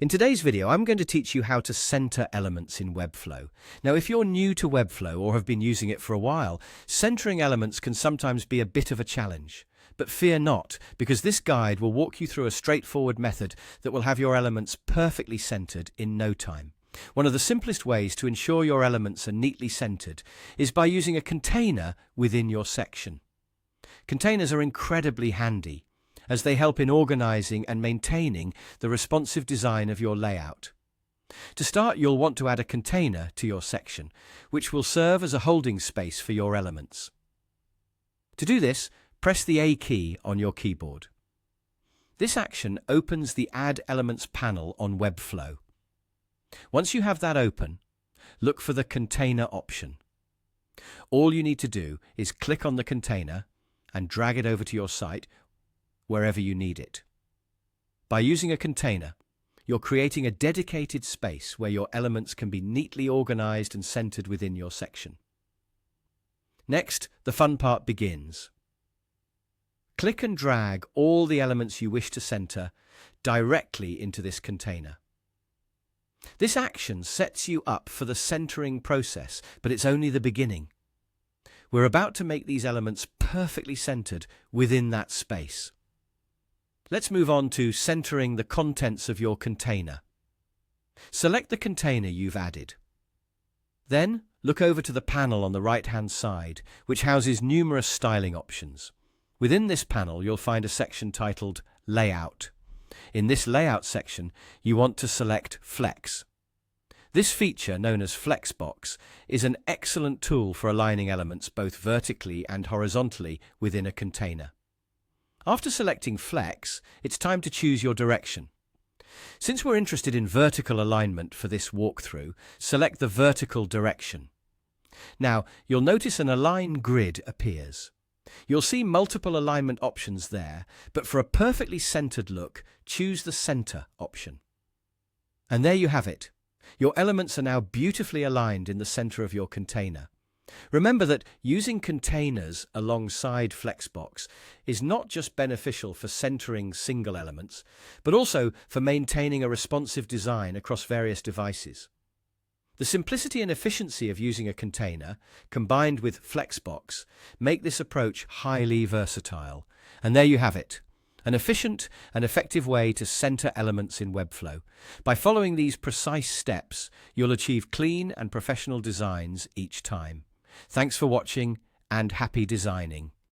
In today's video, I'm going to teach you how to center elements in Webflow. Now, if you're new to Webflow or have been using it for a while, centering elements can sometimes be a bit of a challenge. But fear not, because this guide will walk you through a straightforward method that will have your elements perfectly centered in no time. One of the simplest ways to ensure your elements are neatly centered is by using a container within your section. Containers are incredibly handy, as they help in organizing and maintaining the responsive design of your layout. To start, you'll want to add a container to your section, which will serve as a holding space for your elements. To do this, press the A key on your keyboard. This action opens the Add Elements panel on Webflow. Once you have that open, look for the Container option. All you need to do is click on the container and drag it over to your site wherever you need it. By using a container, you're creating a dedicated space where your elements can be neatly organized and centered within your section. Next, the fun part begins. Click and drag all the elements you wish to center directly into this container. This action sets you up for the centering process, but it's only the beginning. We're about to make these elements perfectly centered within that space. Let's move on to centering the contents of your container. Select the container you've added. Then, look over to the panel on the right-hand side, which houses numerous styling options. Within this panel, you'll find a section titled Layout. In this Layout section, you want to select Flex. This feature, known as flexbox, is an excellent tool for aligning elements both vertically and horizontally within a container. After selecting Flex, it's time to choose your direction. Since we're interested in vertical alignment for this walkthrough, select the vertical direction. Now, you'll notice an Align grid appears. You'll see multiple alignment options there, but for a perfectly centered look, choose the Center option. And there you have it. Your elements are now beautifully aligned in the center of your container. Remember that using containers alongside Flexbox is not just beneficial for centering single elements, but also for maintaining a responsive design across various devices. The simplicity and efficiency of using a container, combined with Flexbox, make this approach highly versatile. And there you have it, an efficient and effective way to center elements in Webflow. By following these precise steps, you'll achieve clean and professional designs each time. Thanks for watching, and happy designing.